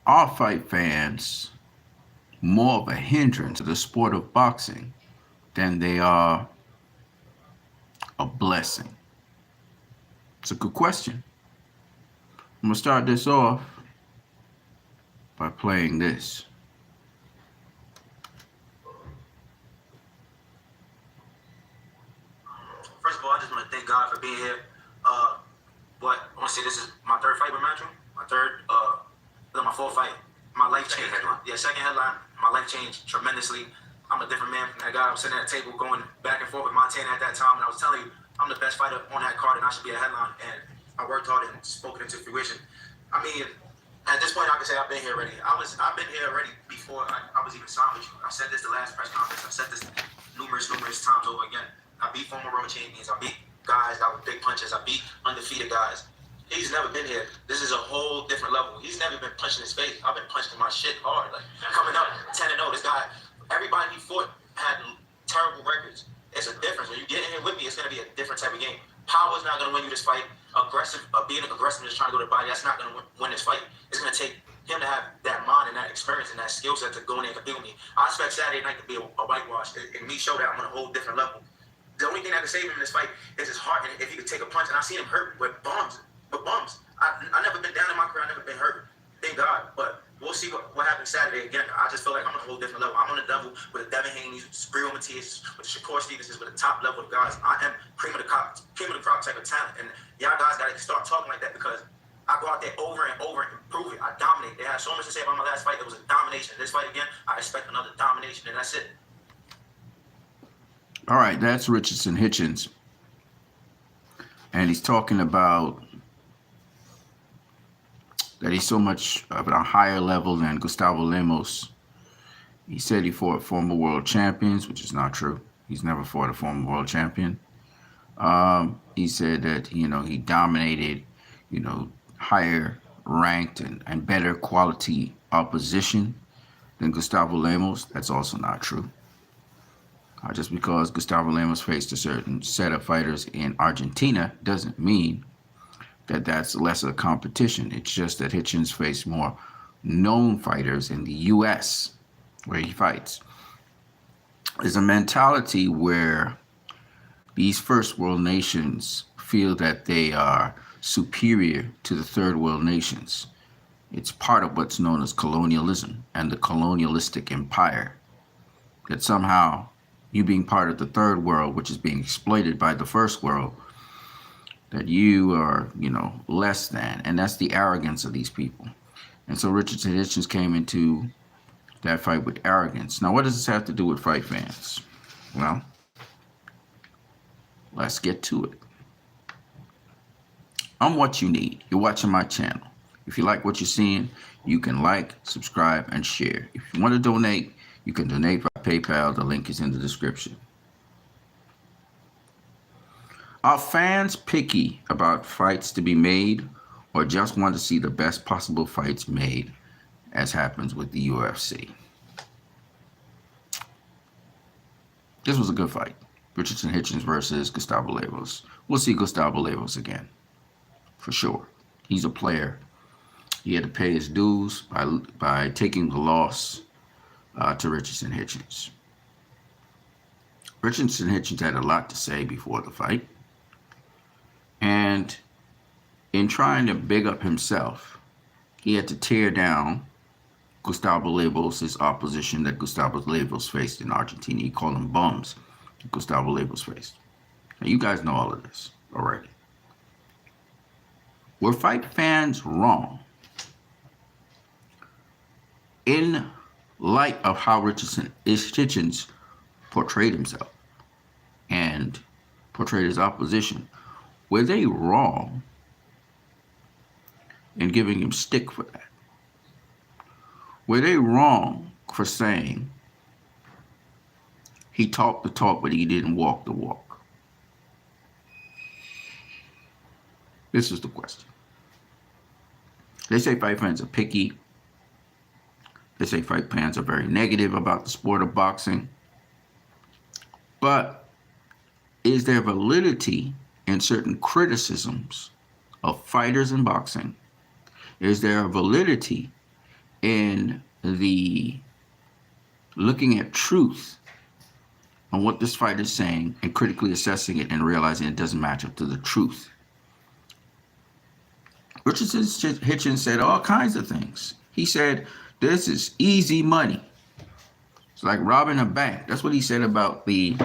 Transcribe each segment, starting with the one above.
Are fight fans more of a hindrance to the sport of boxing than they are a blessing? It's a good question. I'm going to start this off by playing this. First of all, I just want to thank God for being here. But I want to say this is my third fight with Matthew. My fourth fight. My life changed. Yeah, second headline. My life changed tremendously. I'm a different man from that guy. I was sitting at a table going back and forth with Montana at that time, and I was telling you, I'm the best fighter on that card, and I should be a headline. And I worked hard and spoke it into fruition. I mean, at this point, I can say I've been here already. I've been here already before I was even signed with you. I said this the last press conference. I said this numerous times over again. I beat former world champions. I beat guys that were big punches. I beat undefeated guys. He's never been here. This is a whole different level. He's never been punched in his face. I've been punched in my shit hard. Like coming up 10-0. This guy, everybody he fought had terrible records. It's a difference. When you get in here with me, it's gonna be a different type of game. Power's not gonna win you this fight. Being aggressive and just trying to go to the body, that's not gonna win this fight. It's gonna take him to have that mind and that experience and that skill set to go in there and compete with me. I expect Saturday night to be a whitewash and me show that I'm on a whole different level. The only thing that can save him in this fight is his heart, and if he could take a punch, and I've seen him hurt with bumps. I never been down in my career. I never been hurt. Thank God. But we'll see what happens Saturday again. I just feel like I'm on a whole different level. I'm on a level with the Devin Haney's, with Sprio Matias, with the Shakur Stevensons, with the top level of guys. I am cream of the crop type of talent. And y'all guys got to start talking like that because I go out there over and over and prove it. I dominate. They had so much to say about my last fight. It was a domination. This fight again, I expect another domination, and that's it. All right, that's Richardson Hitchens. And he's talking about that he's so much of a higher level than Gustavo Lemos. He said he fought former world champions, which is not true. He's never fought a former world champion. He said that, he dominated, higher ranked and better quality opposition than Gustavo Lemos. That's also not true. Just because Gustavo Lemos faced a certain set of fighters in Argentina doesn't mean that that's lesser competition. It's just that Hitchens faced more known fighters in the U.S. where he fights. There's a mentality where these first world nations feel that they are superior to the third world nations. It's part of what's known as colonialism and the colonialistic empire. That somehow you being part of the third world, which is being exploited by the first world, that you are, less than. And that's the arrogance of these people. And so Richardson Hitchens came into that fight with arrogance. Now, what does this have to do with fight fans? Well, let's get to it. I'm what you need. You're watching my channel. If you like what you're seeing, you can like, subscribe, and share. If you want to donate, you can donate by PayPal. The link is in the description. Are fans picky about fights to be made or just want to see the best possible fights made, as happens with the UFC? This was a good fight. Richardson Hitchens versus Gustavo Lemos. We'll see Gustavo Lemos again, for sure. He's a player. He had to pay his dues by taking the loss to Richardson Hitchens. Richardson Hitchens had a lot to say before the fight. And in trying to big up himself, he had to tear down Gustavo Lemos' opposition that Gustavo Lemos faced in Argentina. He called them bums that Gustavo Lemos faced. Now, you guys know all of this already. Were fight fans wrong in light of how Richardson Hitchens portrayed himself and portrayed his opposition? Were they wrong in giving him stick for that? Were they wrong for saying he talked the talk, but he didn't walk the walk? This is the question. They say fight fans are picky. They say fight fans are very negative about the sport of boxing. But is there validity in certain criticisms of fighters in boxing? Is there a validity in the looking at truth on what this fight is saying and critically assessing it and realizing it doesn't match up to the truth. Richardson Hitchens said all kinds of things. He said, this is easy money. It's like robbing a bank. That's what he said about the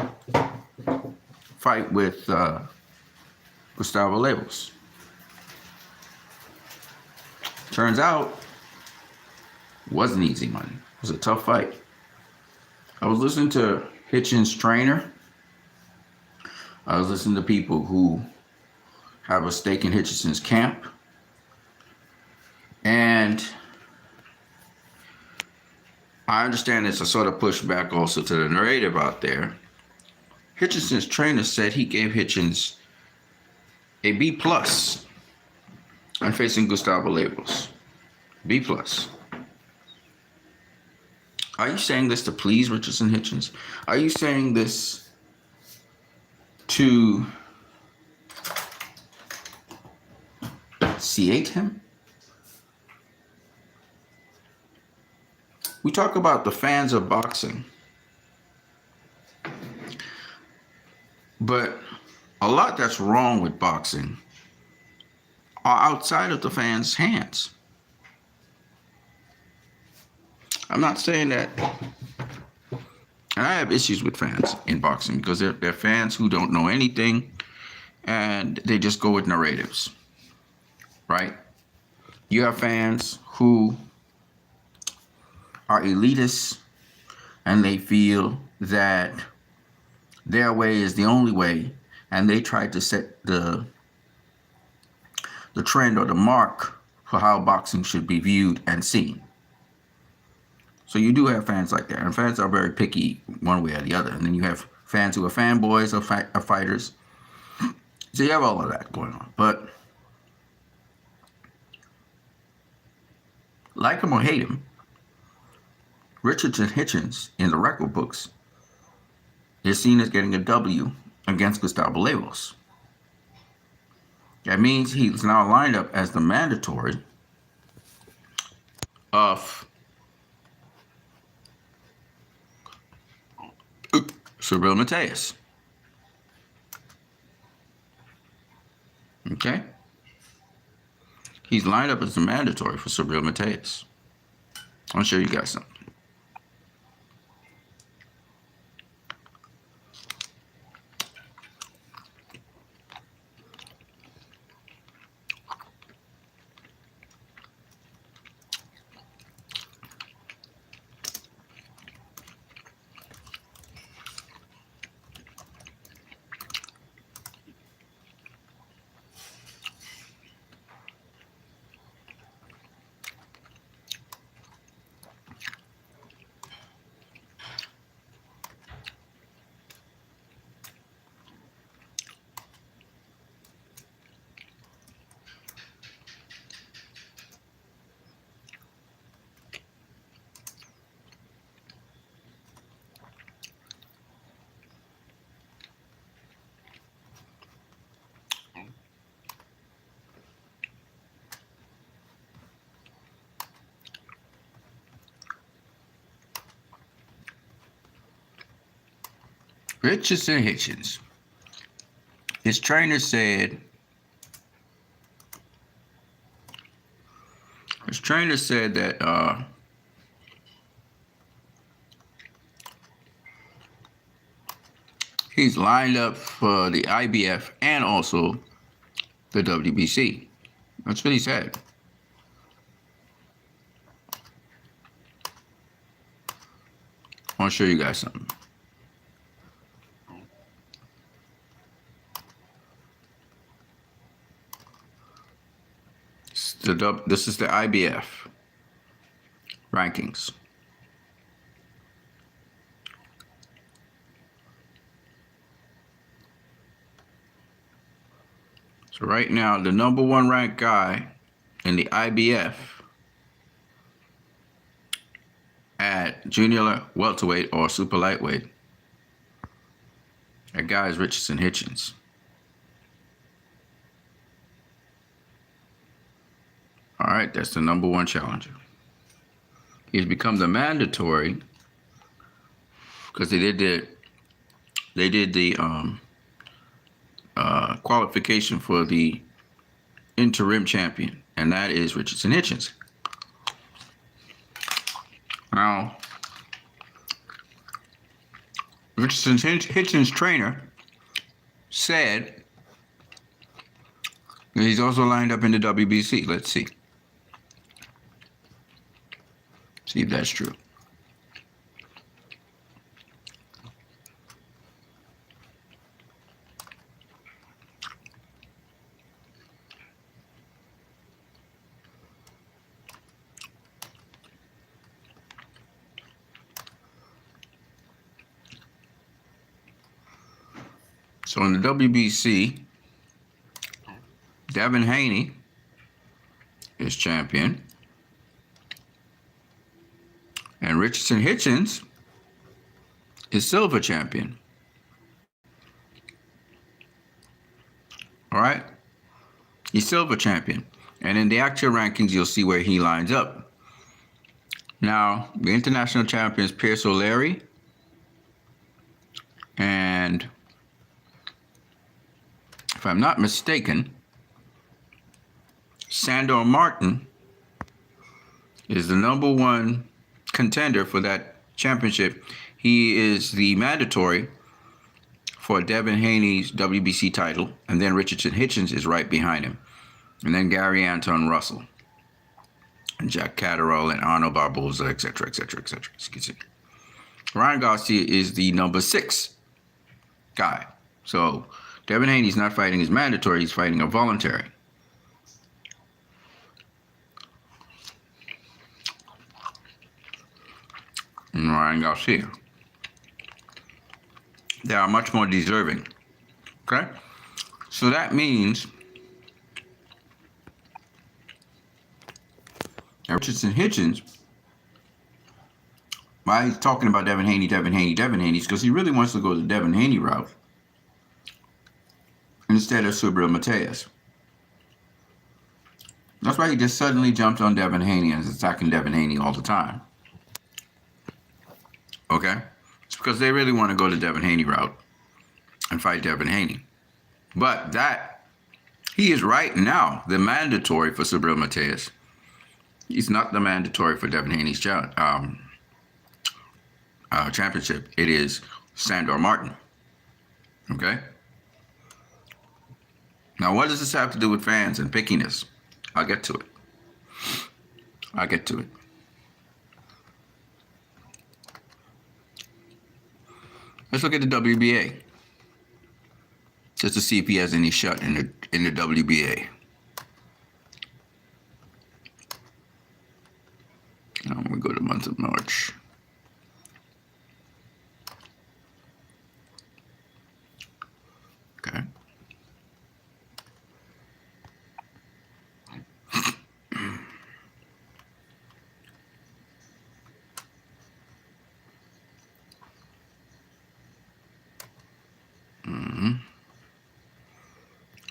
fight with Gustavo Lemos. Turns out, it wasn't easy money. It was a tough fight. I was listening to Hitchens' trainer. I was listening to people who have a stake in Hitchenson's camp. And I understand it's a sort of pushback also to the narrative out there. Hitchenson's trainer said he gave Hitchens a B+ on facing Gustavo Lemos. B+. Are you saying this to please Richardson Hitchens? Are you saying this to seate him? We talk about the fans of boxing, but a lot that's wrong with boxing are outside of the fans' hands. I'm not saying that, and I have issues with fans in boxing because they're fans who don't know anything and they just go with narratives, right? You have fans who are elitists and they feel that their way is the only way, and they try to set the trend or the mark for how boxing should be viewed and seen. So you do have fans like that, and fans are very picky one way or the other. And then you have fans who are fanboys of fighters. So you have all of that going on. But like him or hate him, Richardson Hitchens in the record books is seen as getting a W against Gustavo Lemos. That means he's now lined up as the mandatory of Subriel Matias. Okay? He's lined up as the mandatory for Subriel Matias. I'll show you guys something. Richardson Hitchens. His trainer said, that he's lined up for the IBF and also the WBC. That's what he said. I want to show you guys something. This is the IBF rankings. So right now, the number one ranked guy in the IBF at junior welterweight or super lightweight, that guy is Richardson Hitchens. All right, that's the number one challenger. He's become the mandatory because they did the qualification for the interim champion, and that is Richardson Hitchens. Now, Richardson Hitchens' trainer said that he's also lined up in the WBC. Let's see. See if that's true. So in the WBC, Devin Haney is champion. And Richardson Hitchens is silver champion. All right? He's silver champion. And in the actual rankings, you'll see where he lines up. Now, the international champions, Pierce O'Leary and, if I'm not mistaken, Sandor Martin is the number one contender for that championship. He is the mandatory for Devin Haney's WBC title, and then Richardson Hitchens is right behind him, and then Gary Anton Russell, and Jack Catterall, and Arnold Barboza, etc., etc., etc. Ryan Garcia is the number 6 guy. So Devin Haney's not fighting his mandatory; he's fighting a voluntary. And Ryan Garcia. They are much more deserving. Okay? So that means Richardson Hitchens, why he's talking about Devin Haney, is because he really wants to go the Devin Haney route instead of Subriel Mateus. That's why he just suddenly jumped on Devin Haney and is attacking Devin Haney all the time. Okay? It's because they really want to go the Devin Haney route and fight Devin Haney. But he is right now the mandatory for Subriel Mateus. He's not the mandatory for Devin Haney's championship. It is Sandor Martin. Okay? Now, what does this have to do with fans and pickiness? I'll get to it. Let's look at the WBA, just to see if he has any shot in the WBA. Now we go to the month of March. Okay.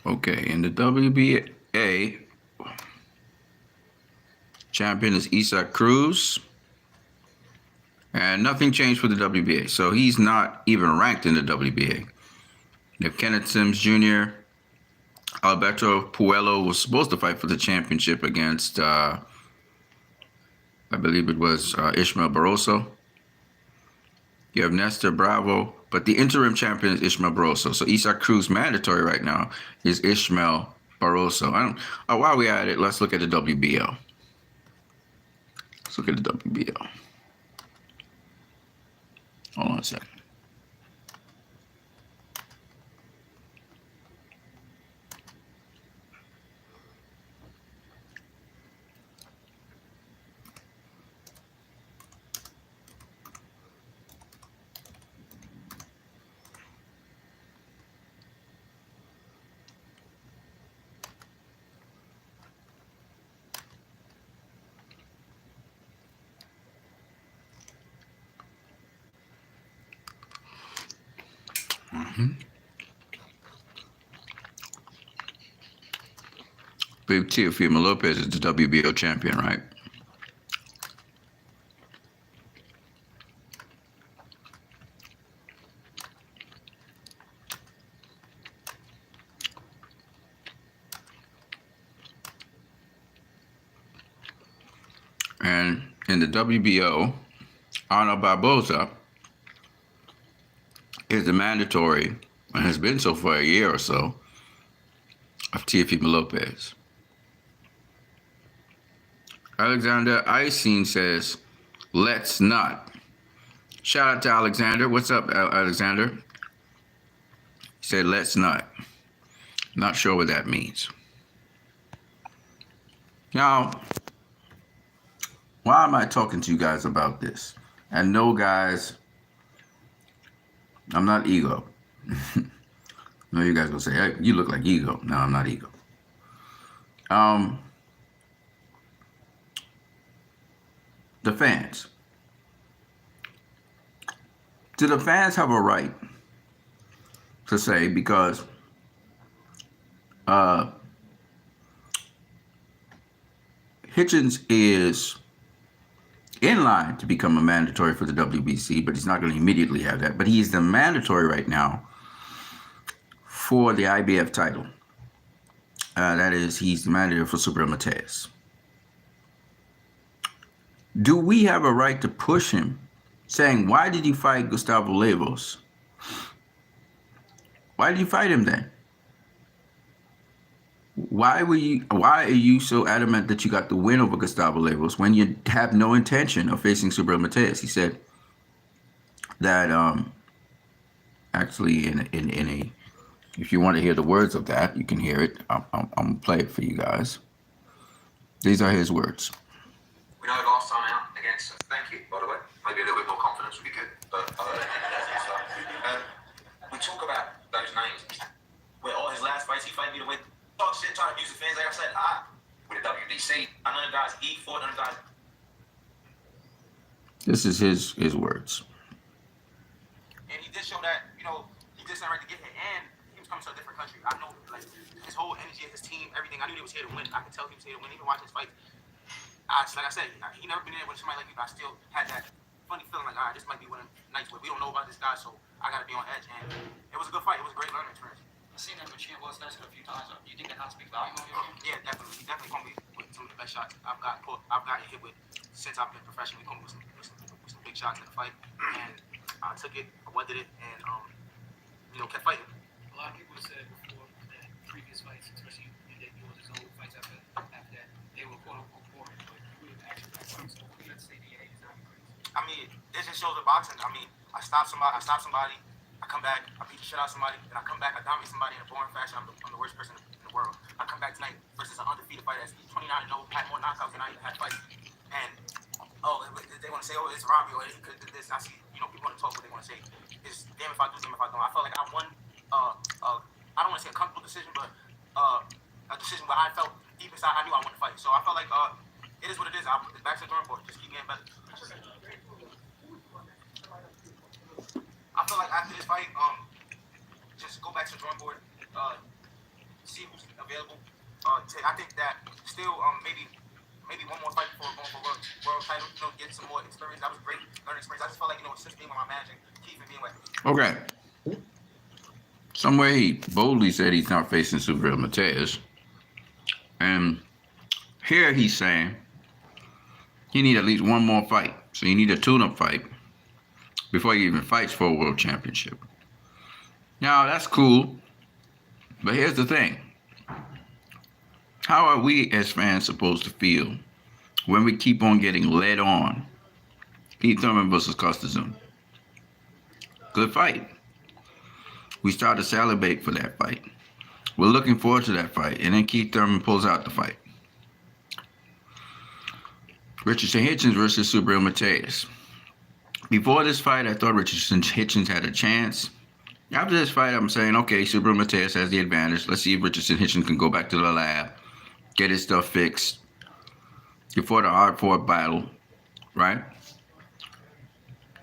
Okay, in the WBA, champion is Isaac Cruz, and nothing changed for the WBA, so he's not even ranked in the WBA. You have Kenneth Sims Jr., Alberto Puello was supposed to fight for the championship against, I believe it was Ishmael Barroso. You have Nestor Bravo, but the interim champion is Ishmael Barroso. So Isaac Cruz mandatory right now is Ishmael Barroso. While we're at it, let's look at the WBO. Let's look at the WBO. Hold on a second. Big Teofimo Lopez is the WBO champion, right? And in the WBO, Arnold Barboza is the mandatory, and has been so for a year or so, of Teofimo Lopez. Alexander Icing says, let's not. Shout out to Alexander. What's up, Alexander? He said, let's not. Not sure what that means. Now, why am I talking to you guys about this? And no, guys, I'm not ego. No, you guys gonna say, hey, you look like ego. No, I'm not ego. The fans. Do the fans have a right to say, because Hitchens is in line to become a mandatory for the WBC, but he's not going to immediately have that. But he's the mandatory right now for the IBF title. That is, he's the mandatory for Super Mateus. Do we have a right to push him, saying, why did you fight Gustavo Lemos? Why did you fight him then? Why are you so adamant that you got the win over Gustavo Lemos when you have no intention of facing Super Mateus? He said that actually in a if you want to hear the words of that, you can hear it. I'm gonna play it for you guys. These are his words. We know last time out against. Thank you, by the way. Maybe a little bit more confidence would be good. But we talk about those names. Where all his last fights, he fight me to win. Talk shit, trying to abuse the fans. Like I said, with the WBC, none of the guys eat for none of the guys. This is his words. And he did show that, he did something right to get here, and he was coming to a different country. I know, like, his whole energy of his team, everything. I knew he was here to win. I could tell he was here to win. Even watching his fights, like I said, he never been there with somebody like me, but I still had that funny feeling like, all right, this might be one of the nights where we don't know about this guy, so I got to be on edge. And it was a good fight. It was a great learning experience. I've seen him with Champ West a few times. Do you think that has to speak volume on your game? Yeah, definitely. He definitely come with some of the best shots I've gotten hit with since I've been professional. He come with some big shots in the fight, and I took it, I weathered it, and kept fighting. A lot of people have said before that previous fights, especially in his old fights after that, they were quote unquote boring, but you would actually fight. So we got to say the is not crazy. I mean, this just shows the boxing. I mean, I stop somebody. I come back, I beat the shit out of somebody, and I come back, I dominate somebody in a boring fashion. I'm the worst person in the world. I come back tonight versus an undefeated fighter that's 29-0, had more knockouts than I even had fights. And, they want to say, it's Robbie, or he could do this. I see, people want to talk what they want to say. It's damn if I do, damn if I don't. I felt like I won, I don't want to say a comfortable decision, but a decision where I felt deep inside, I knew I won the fight. So I felt like it is what it is. It's back to the drawing board. Just keep getting better. I feel like after this fight, just go back to the drawing board, see who's available. I think that still maybe one more fight before going for world title, get some more experience. That was a great learning experience. I just felt like, since being with my manager, Keith and being with. Okay. Somewhere he boldly said he's not facing Super Mateus. And here he's saying you need at least one more fight. So you need a tune-up fight before he even fights for a world championship. Now, that's cool, but here's the thing. How are we as fans supposed to feel when we keep on getting led on? Keith Thurman versus Costa Zoom. Good fight. We start to salivate for that fight. We're looking forward to that fight, and then Keith Thurman pulls out the fight. Richardson Hitchens versus Super Mateus. Before this fight, I thought Richardson Hitchens had a chance. After this fight, I'm saying, okay, Super Mateus has the advantage. Let's see if Richardson Hitchens can go back to the lab, get his stuff fixed before the hard-fought battle, right?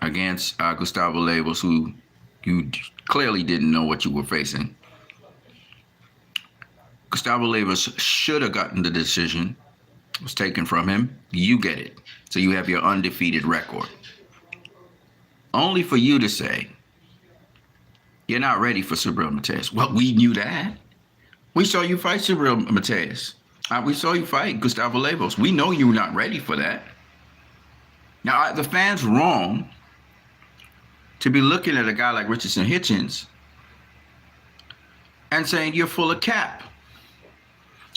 Against Gustavo Lemos, who you clearly didn't know what you were facing. Gustavo Lemos should have gotten the decision. It was taken from him. You get it. So you have your undefeated record. Only for you to say, you're not ready for Super Mateus. Well, we knew that. We saw you fight Super Mateus. We saw you fight Gustavo Lemos. We know you're not ready for that. Now, are the fans wrong to be looking at a guy like Richardson Hitchens and saying you're full of cap?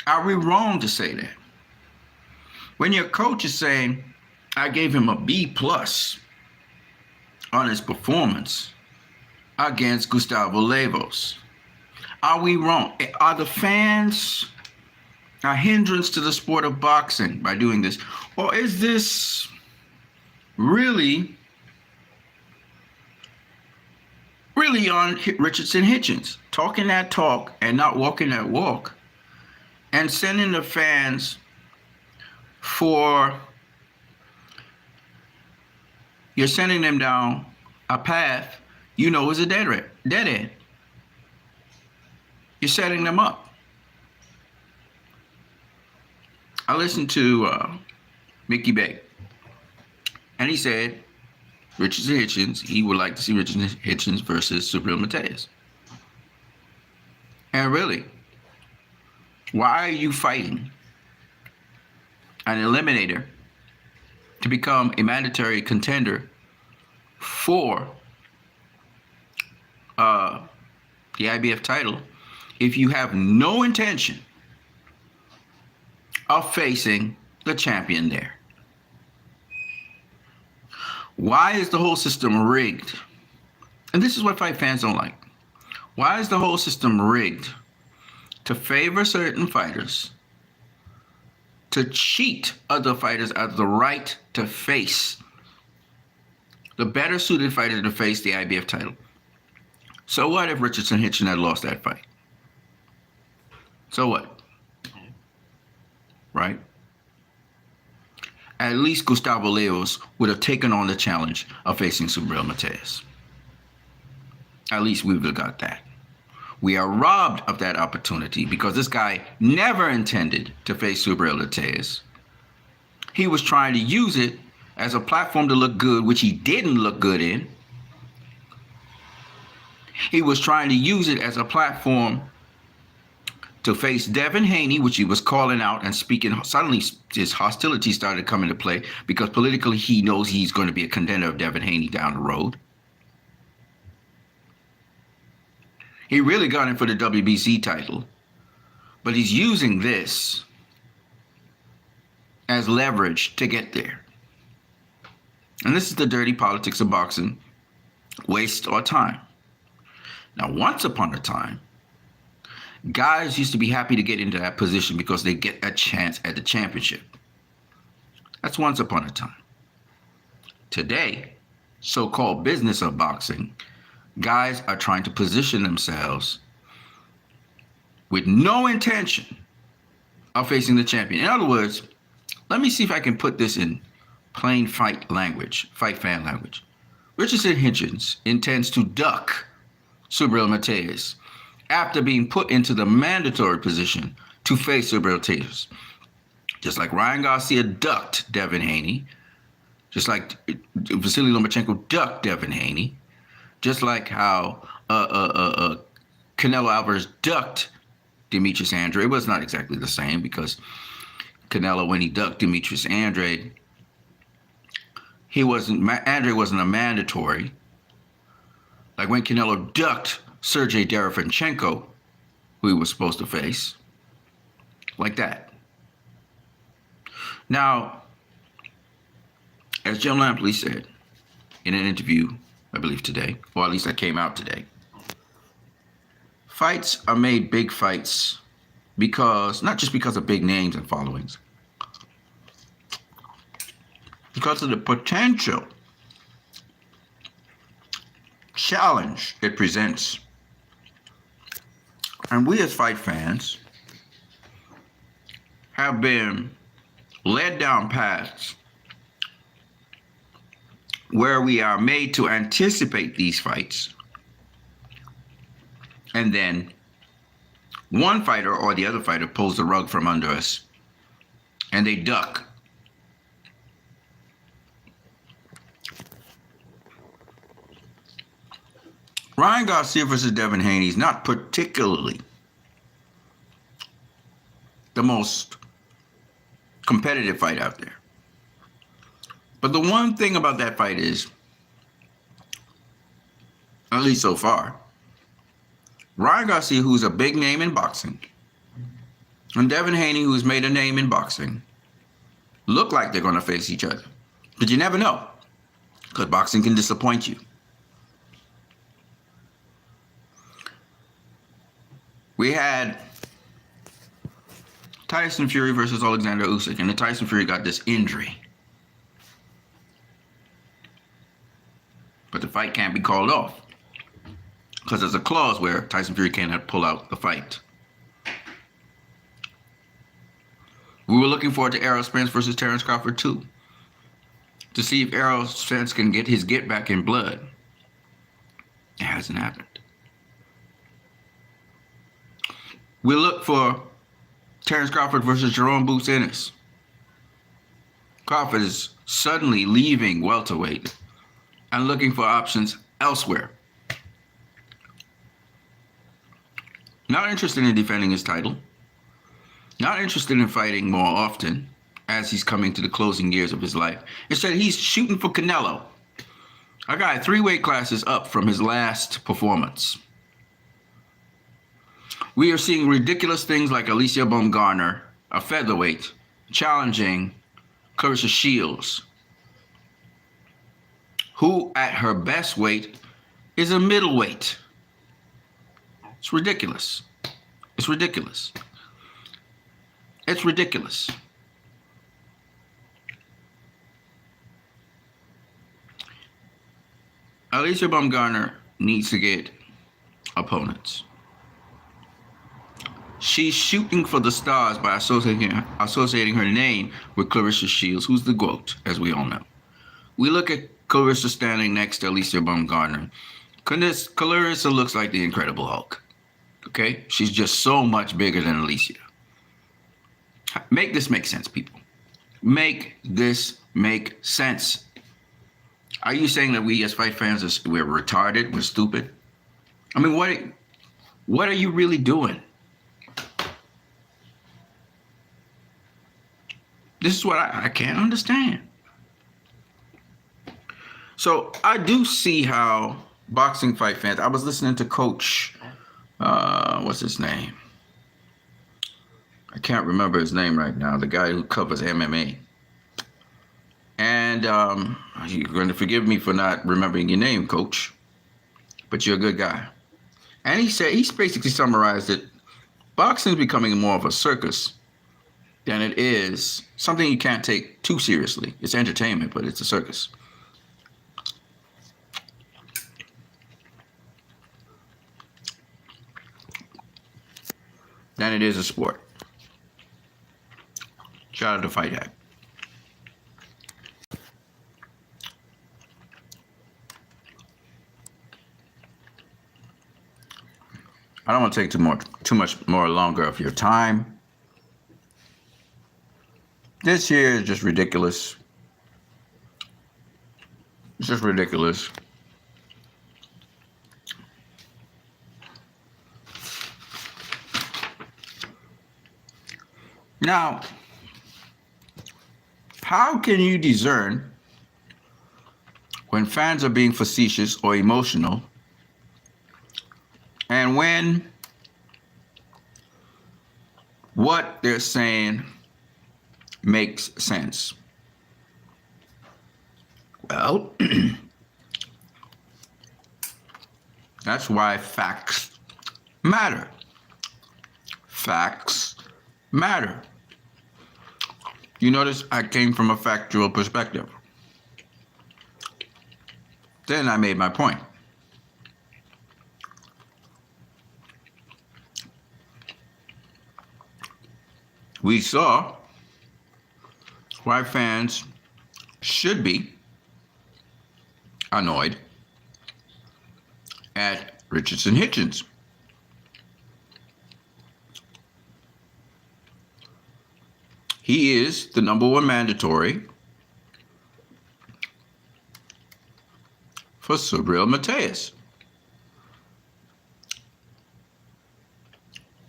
Are we wrong to say that? When your coach is saying, I gave him a B plus on his performance against Gustavo Lemos, are we wrong? Are the fans a hindrance to the sport of boxing by doing this? Or is this really on Richardson Hitchens, talking that talk and not walking that walk, and sending the fans you're sending them down a path you know is a dead end. You're setting them up. I listened to Mickey Bay, and he said Richardson Hitchens, he would like to see Richardson Hitchens versus Subriel Matias. And really, why are you fighting an eliminator to become a mandatory contender for the IBF title if you have no intention of facing the champion there? Why is the whole system rigged? And this is what fight fans don't like. Why is the whole system rigged to favor certain fighters, to cheat other fighters out of the right to face the better suited fighter to face the IBF title? So what if Richardson Hitchens had lost that fight? So what? Right? At least Gustavo Lemos would have taken on the challenge of facing Subriel Matias. At least we would have got that. We are robbed of that opportunity because this guy never intended to face Subriel Matias. He was trying to use it as a platform to look good, which he didn't look good in. He was trying to use it as a platform to face Devin Haney, which he was calling out and speaking. Suddenly his hostility started coming to play because politically he knows he's going to be a contender of Devin Haney down the road. He really got in for the WBC title, but he's using this as leverage to get there. And this is the dirty politics of boxing, waste our time. Now, once upon a time, guys used to be happy to get into that position because they get a chance at the championship. That's once upon a time. Today, so-called business of boxing, guys are trying to position themselves with no intention of facing the champion. In other words, let me see if I can put this in plain fight fan language. Richardson Hitchens intends to duck Subriel Matias after being put into the mandatory position to face Subriel Matias. Just like Ryan Garcia ducked Devin Haney, just like Vasily Lomachenko ducked Devin Haney, just like how Canelo Alvarez ducked Demetrius Andrade. It was not exactly the same because Canelo, when he ducked Demetrius Andrade, Andrade wasn't a mandatory. Like when Canelo ducked Sergey Derevenchenko, who he was supposed to face, like that. Now, as Jim Lampley said in an interview, I believe today, or at least that came out today, fights are made big fights because, not just because of big names and followings, because of the potential challenge it presents. And we as fight fans have been led down paths where we are made to anticipate these fights, and then one fighter or the other fighter pulls the rug from under us and they duck. Ryan Garcia versus Devin Haney is not particularly the most competitive fight out there. But the one thing about that fight is, at least so far, Ryan Garcia, who's a big name in boxing, and Devin Haney, who's made a name in boxing, look like they're going to face each other. But you never know, because boxing can disappoint you. We had Tyson Fury versus Alexander Usyk, and the Tyson Fury got this injury. But the fight can't be called off, because there's a clause where Tyson Fury cannot pull out the fight. We were looking forward to Errol Spence versus Terrence Crawford too, to see if Errol Spence can get his get back in blood. It hasn't happened. We look for Terrence Crawford versus Jerome Boots Ennis. Crawford is suddenly leaving welterweight and looking for options elsewhere. Not interested in defending his title. Not interested in fighting more often as he's coming to the closing years of his life. Instead, he's shooting for Canelo, a guy 3 weight classes up from his last performance. We are seeing ridiculous things like Alicia Baumgartner, a featherweight, challenging Clarissa Shields, who at her best weight is a middleweight. It's ridiculous. It's ridiculous. It's ridiculous. Alicia Baumgartner needs to get opponents. She's shooting for the stars by associating her name with Clarissa Shields, who's the GOAT, as we all know. We look at Clarissa standing next to Alicia Baumgartner. Clarissa looks like the Incredible Hulk. Okay? She's just so much bigger than Alicia. Make this make sense, people. Make this make sense. Are you saying that we as fight fans we're retarded, we're stupid? I mean, what are you really doing? This is what I can't understand. So I do see how boxing fight fans, I was listening to Coach, what's his name? I can't remember his name right now, the guy who covers MMA. And you're going to forgive me for not remembering your name, Coach, but you're a good guy. And he basically summarized it. Boxing is becoming more of a circus than it is something you can't take too seriously. It's entertainment, but it's a circus. Than it is a sport. Shout out to Fight Hack. I don't want to take too much more longer of your time. This here is just ridiculous. It's just ridiculous. Now, how can you discern when fans are being facetious or emotional, and when what they're saying makes sense? Well, that's why facts matter. Facts matter. You notice I came from a factual perspective. Then I made my point. We saw why fans should be annoyed at Richardson Hitchens. He is the #1 mandatory for Subriel Mateus.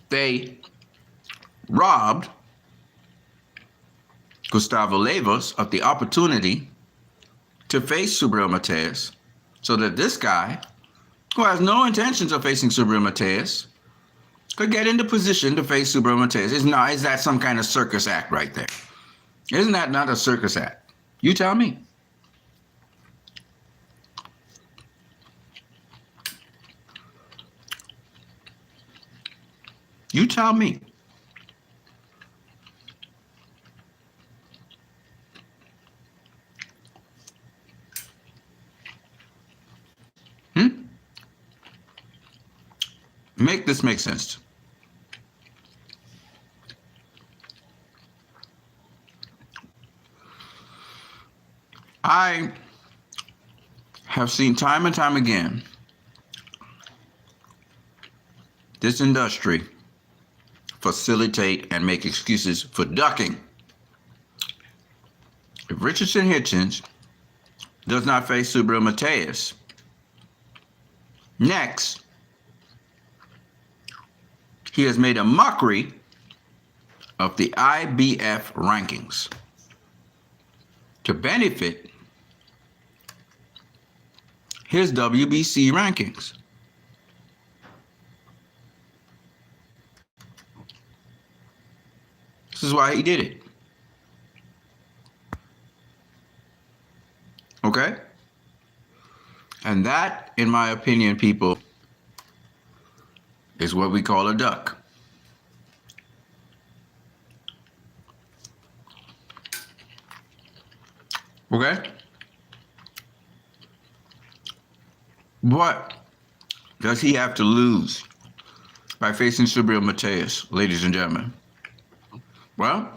They robbed Gustavo Levos of the opportunity to face Subriel Matias so that this guy, who has no intentions of facing Subriel Matias, could get into position to face Subriel Matias. Is that some kind of circus act right there? Isn't that not a circus act? You tell me. You tell me. Make this make sense. I have seen time and time again this industry facilitate and make excuses for ducking. If Richardson Hitchens does not face Subriel Matias next, he has made a mockery of the IBF rankings to benefit his WBC rankings. This is why he did it. Okay? And that, in my opinion, people, is what we call a duck. Okay? What does he have to lose by facing Subriel Matias, ladies and gentlemen? Well,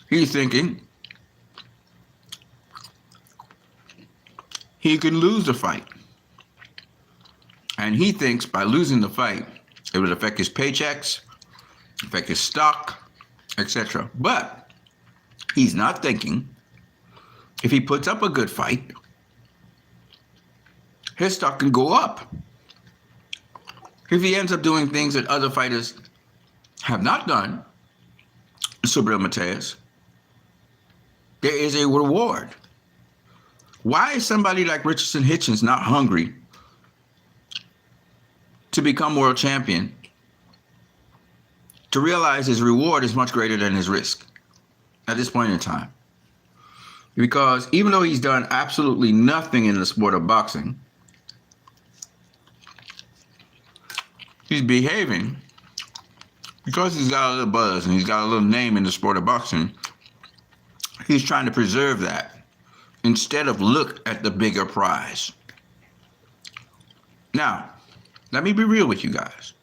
he's thinking he can lose the fight. And he thinks by losing the fight, it would affect his paychecks, affect his stock, etc. But he's not thinking if he puts up a good fight, his stock can go up. If he ends up doing things that other fighters have not done, Subriel Matias, there is a reward. Why is somebody like Richardson Hitchens not hungry to become world champion, to realize his reward is much greater than his risk at this point in time? Because even though he's done absolutely nothing in the sport of boxing, he's behaving because he's got a little buzz and he's got a little name in the sport of boxing. He's trying to preserve that instead of look at the bigger prize. Now, let me be real with you guys.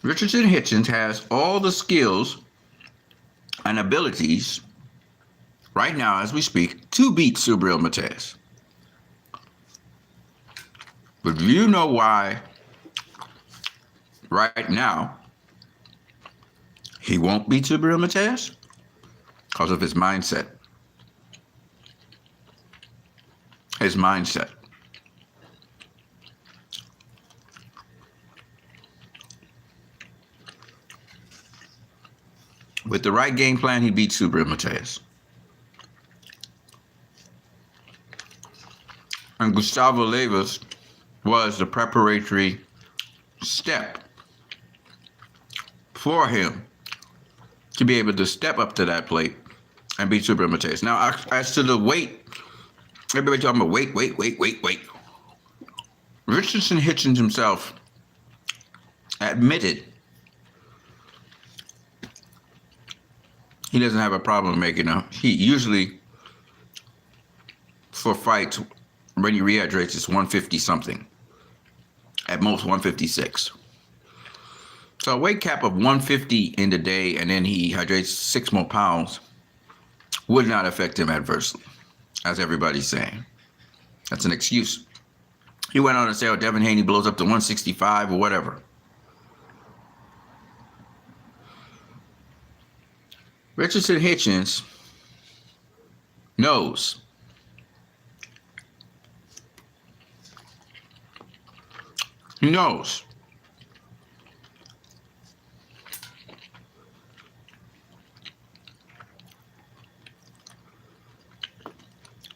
Richardson Hitchens has all the skills and abilities right now as we speak to beat Subriel Matias. But do you know why right now he won't beat Subriel Matias? Because of his mindset. His mindset. With the right game plan, he beats Subriel Matias. And Gustavo Leyva was the preparatory step for him to be able to step up to that plate and beat Subriel Matias. Now, as to the weight, everybody talking about weight. Richardson Hitchens himself admitted he doesn't have a problem making a. He usually, for fights, when he rehydrates, it's 150 something. At most 156. So a weight cap of 150 in the day, and then he hydrates 6 more pounds, would not affect him adversely, as everybody's saying. That's an excuse. He went on to say, oh, Devin Haney blows up to 165 or whatever. Richardson Hitchens knows he knows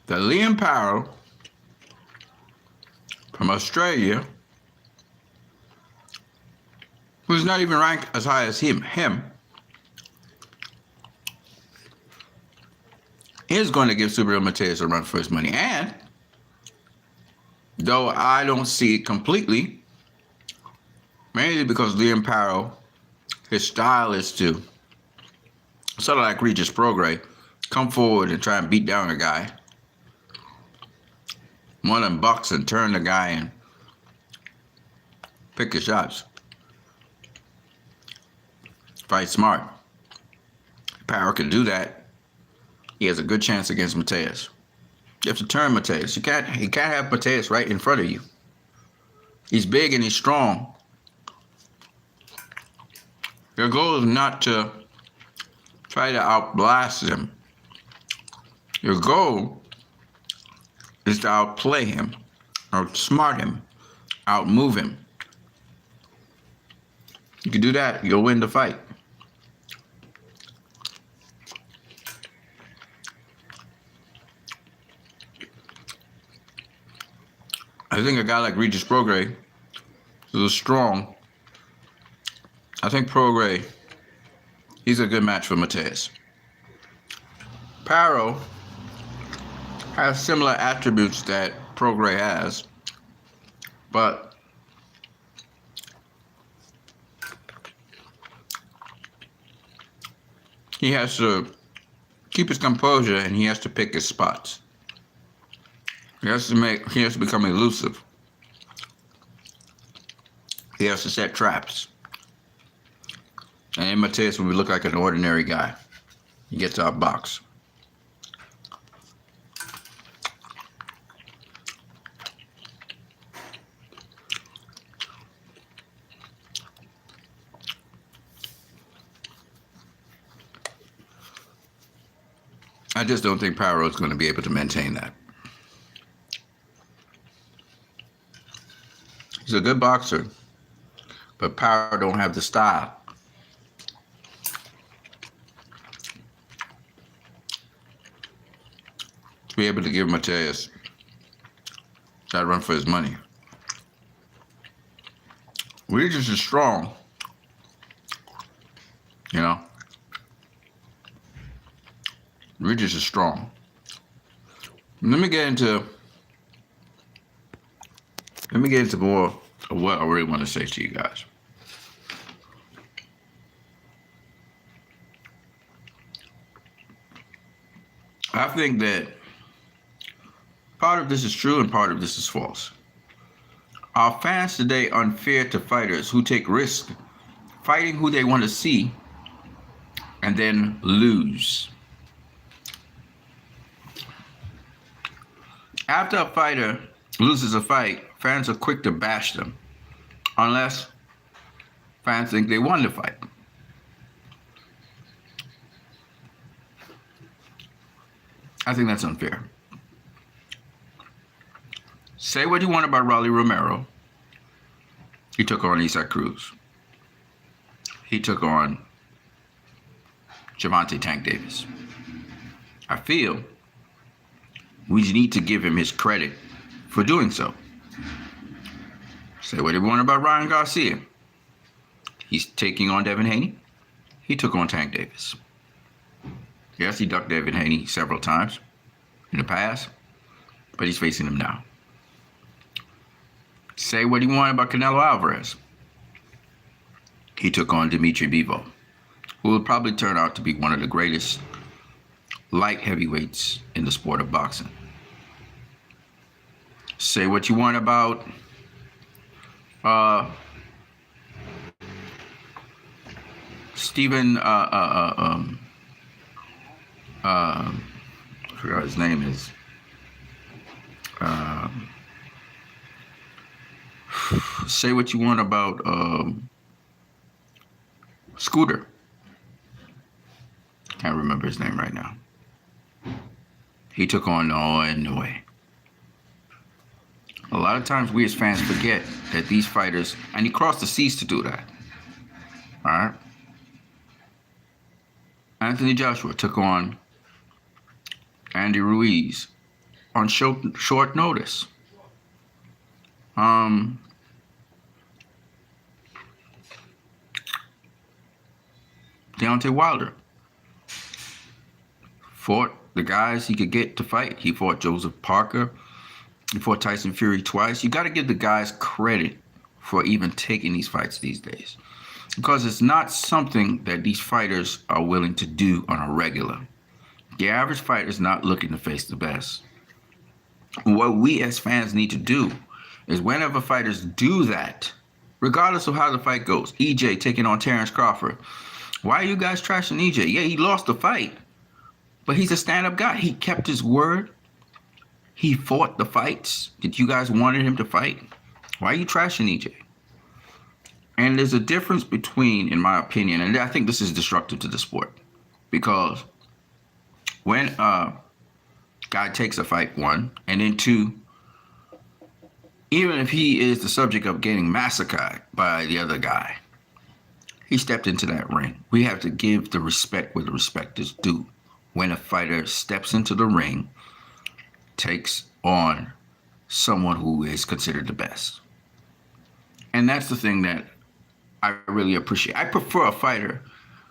that Liam Powell from Australia, who's not even ranked as high as him, is going to give Subriel Matias a run for his money. And though I don't see it completely, mainly because Liam Powell, his style is to, sort of like Regis Prograis, come forward and try and beat down a guy. One of them bucks and turn the guy and pick his shots. Fight smart. Powell can do that. He has a good chance against Matias. You have to turn Matias. You can't have Matias right in front of you. He's big and he's strong. Your goal is not to try to outblast him. Your goal is to outplay him, outsmart him, outmove him. You can do that, you'll win the fight. I think a guy like Regis Prograis is strong. I think Prograis, he's a good match for Matias. Paro has similar attributes that Prograis has, but he has to keep his composure and he has to pick his spots. He has to become elusive. He has to set traps. And then Matias will look like an ordinary guy. He gets out box. I just don't think Paro is going to be able to maintain that. He's a good boxer, but Paro don't have the style. To be able to give Matias that run for his money. Regis is strong, you know. Regis is strong. Let me get into more of what I really want to say to you guys. I think that part of this is true and part of this is false. Are fans today unfair to fighters who take risks fighting who they want to see and then lose? After a fighter loses a fight, fans are quick to bash them, unless fans think they won the fight. I think that's unfair. Say what you want about Rolly Romero. He took on Isaac Cruz. He took on Gervonta Tank Davis. I feel we need to give him his credit for doing so. Say what you want about Ryan Garcia. He's taking on Devin Haney. He took on Tank Davis. Yes, he ducked Devin Haney several times in the past, but he's facing him now. Say what you want about Canelo Alvarez. He took on Dimitri Bivol, who will probably turn out to be one of the greatest light heavyweights in the sport of boxing. Say what you want about Stephen I forgot his name is. Say what you want about Scooter. Can't remember his name right now. He took on Inoue. A lot of times we as fans forget that these fighters, and he crossed the seas to do that. All right? Anthony Joshua took on Andy Ruiz. on short notice. Um, Deontay Wilder fought the guys he could get to fight. He fought Joseph Parker. He fought Tyson Fury twice. You got to give the guys credit for even taking these fights these days, because it's not something that these fighters are willing to do on a regular. The average fighter is not looking to face the best. What we as fans need to do is whenever fighters do that, regardless of how the fight goes, EJ taking on Terrence Crawford, why are you guys trashing EJ? Yeah, he lost the fight, but he's a stand-up guy. He kept his word. He fought the fights that you guys wanted him to fight. Why are you trashing EJ? And there's a difference between, in my opinion, and I think this is destructive to the sport, because when a guy takes a fight, one, and then two, even if he is the subject of getting massacred by the other guy, he stepped into that ring. We have to give the respect where the respect is due. When a fighter steps into the ring, takes on someone who is considered the best. And that's the thing that I really appreciate. I prefer a fighter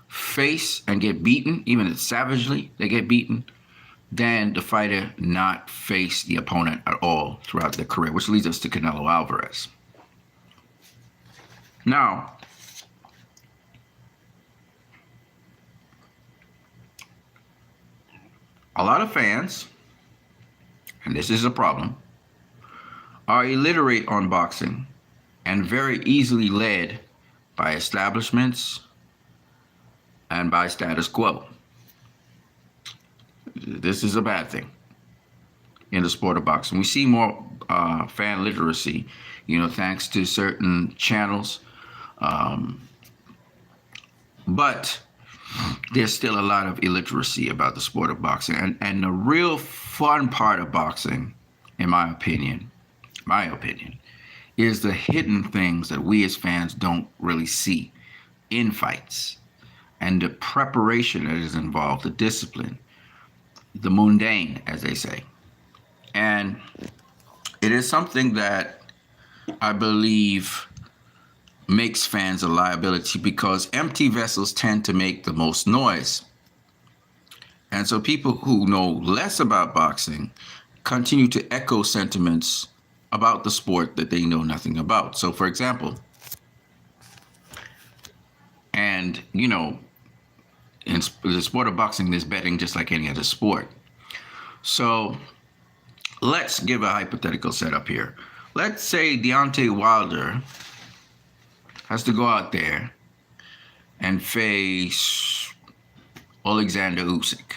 face and get beaten, even if savagely they get beaten, than the fighter not face the opponent at all throughout their career, which leads us to Canelo Alvarez. Now, a lot of fans, and this is a problem, are illiterate on boxing and very easily led by establishments and by status quo. This is a bad thing in the sport of boxing. We see more fan literacy, thanks to certain channels. But there's still a lot of illiteracy about the sport of boxing. And the real fun part of boxing, in my opinion, is the hidden things that we as fans don't really see in fights, and the preparation that is involved, the discipline, the mundane, as they say. And it is something that I believe makes fans a liability, because empty vessels tend to make the most noise. And so people who know less about boxing continue to echo sentiments about the sport that they know nothing about. So, for example, and, in the sport of boxing, there's betting just like any other sport. So let's give a hypothetical setup here. Let's say Deontay Wilder has to go out there and face Alexander Usyk.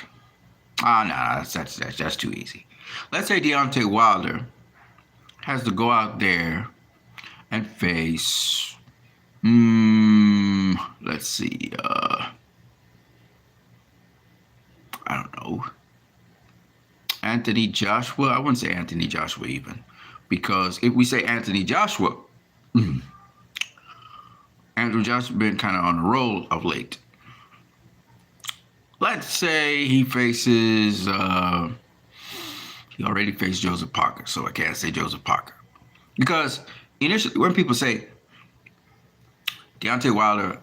No, that's too easy. Let's say Deontay Wilder has to go out there and face, let's see, I don't know, Anthony Joshua. I wouldn't say Anthony Joshua even, because if we say Anthony Joshua, Andrew Johnson's been kind of on a roll of late. Let's say he faces, he already faced Joseph Parker, so I can't say Joseph Parker. Because initially, when people say Deontay Wilder,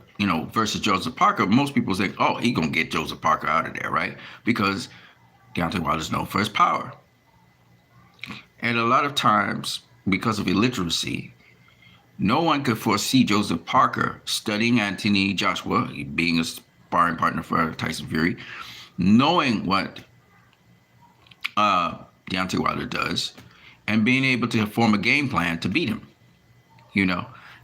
versus Joseph Parker, most people think, oh, he gonna get Joseph Parker out of there, right? Because Deontay Wilder's known for his power. And a lot of times, because of illiteracy, no one could foresee Joseph Parker studying Anthony Joshua, being a sparring partner for Tyson Fury, knowing what Deontay Wilder does, and being able to form a game plan to beat him,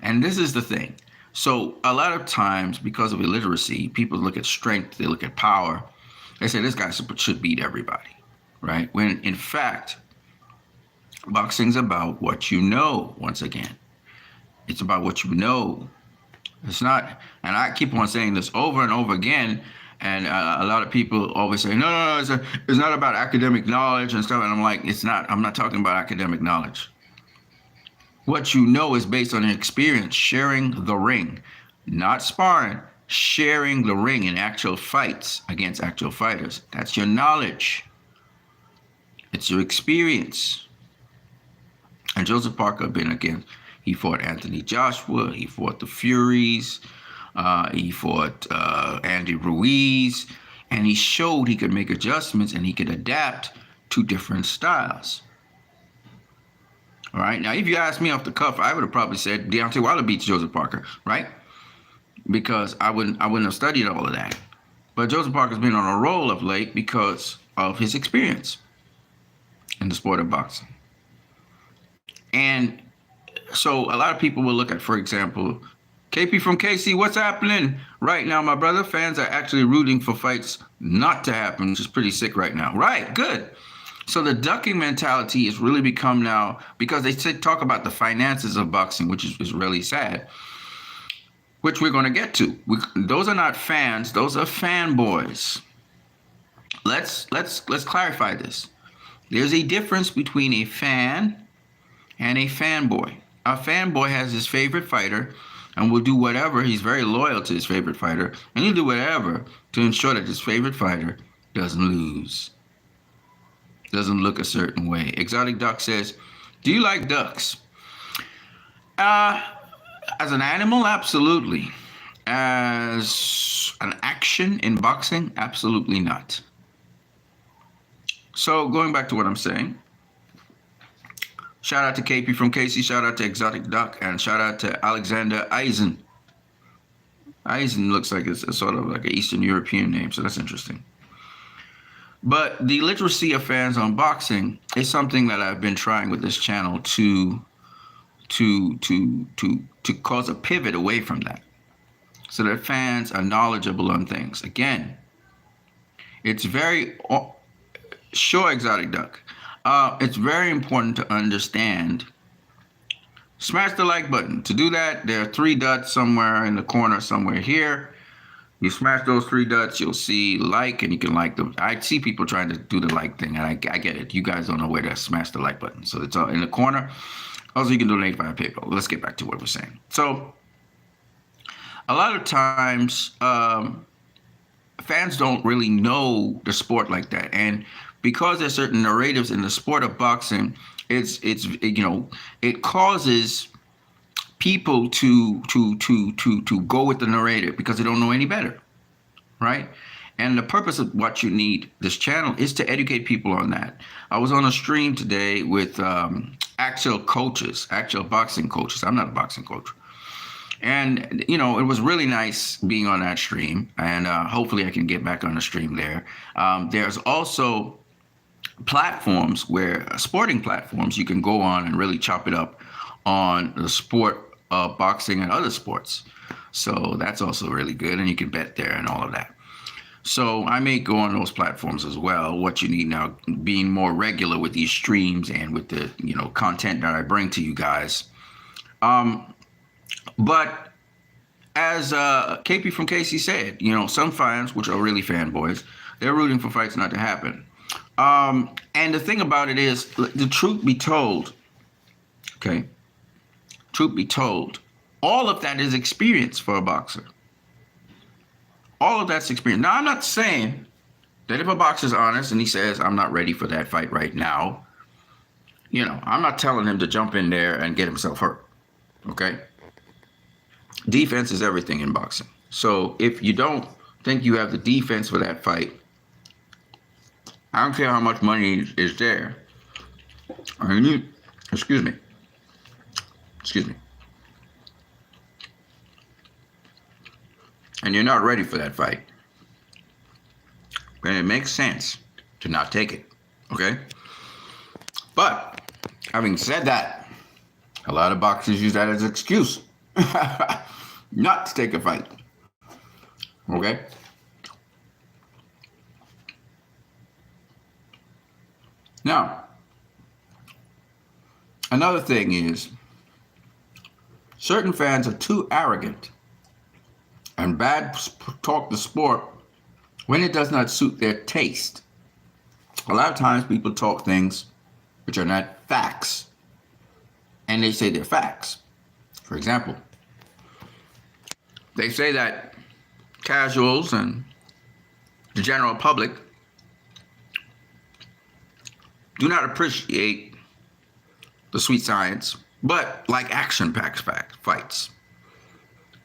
And this is the thing. So a lot of times, because of illiteracy, people look at strength, they look at power. They say this guy should beat everybody, right? When in fact, boxing's about what you know, once again. It's about what you know. It's not, and I keep on saying this over and over again, and a lot of people always say, no, it's not about academic knowledge and stuff. And I'm like, I'm not talking about academic knowledge. What you know is based on experience, sharing the ring, not sparring, sharing the ring in actual fights against actual fighters. That's your knowledge. It's your experience. And Joseph Parker been against. He fought Anthony Joshua. He fought the Furies. He fought Andy Ruiz. And he showed he could make adjustments and he could adapt to different styles. All right. Now, if you asked me off the cuff, I would have probably said Deontay Wilder beats Joseph Parker, right? Because I wouldn't have studied all of that. But Joseph Parker's been on a roll of late because of his experience in the sport of boxing. And so a lot of people will look at, for example, KP from KC, what's happening right now, my brother? Fans are actually rooting for fights not to happen, which is pretty sick right now. Right, good. So the ducking mentality has really become now, because they talk about the finances of boxing, which is really sad, which we're going to get to. Those are not fans; those are fanboys. Let's clarify this. There's a difference between a fan and a fanboy. A fanboy has his favorite fighter and will do whatever. He's very loyal to his favorite fighter, and he'll do whatever to ensure that his favorite fighter doesn't lose, doesn't look a certain way. Exotic Duck says, do you like ducks? As an animal, absolutely. As an action in boxing, absolutely not. So going back to what I'm saying, shout out to KP from KC, shout out to Exotic Duck, and shout out to Alexander Eisen. Eisen looks like it's sort of like an Eastern European name, so that's interesting. But the literacy of fans on boxing is something that I've been trying with this channel to cause a pivot away from that, so that fans are knowledgeable on things. Again, it's very sure, Exotic Duck. It's very important to understand. Smash the like button. To do that, there are 3 dots somewhere in the corner, somewhere here. You smash those 3 dots, you'll see like, and you can like them. I see people trying to do the like thing, and I get it. You guys don't know where to smash the like button. So it's in the corner. Also, you can donate via PayPal. Let's get back to what we're saying. So a lot of times, fans don't really know the sport like that. And because there's certain narratives in the sport of boxing, it causes people to go with the narrative because they don't know any better, right? And the purpose of what you need this channel is to educate people on that. I was on a stream today with actual boxing coaches. I'm not a boxing coach. And, it was really nice being on that stream. And hopefully I can get back on the stream there. There's also platforms sporting platforms, you can go on and really chop it up on the sport of boxing and other sports. So that's also really good. And you can bet there and all of that. So I may go on those platforms as well. What you need now, being more regular with these streams and with the, content that I bring to you guys. But as KP from KC said, some fans, which are really fanboys, they're rooting for fights not to happen. And the thing about it is, the truth be told, okay, truth be told, all of that is experience for a boxer. All of that's experience. Now, I'm not saying that if a boxer's honest and he says, I'm not ready for that fight right now, I'm not telling him to jump in there and get himself hurt, okay? Defense is everything in boxing. So if you don't think you have the defense for that fight, I don't care how much money is there. Excuse me. And you're not ready for that fight, then it makes sense to not take it, okay? But having said that, a lot of boxers use that as an excuse not to take a fight, okay? Now, another thing is, certain fans are too arrogant and bad talk the sport when it does not suit their taste. A lot of times people talk things which are not facts, and they say they're facts. For example, they say that casuals and the general public do not appreciate the sweet science, but like action-packed fights.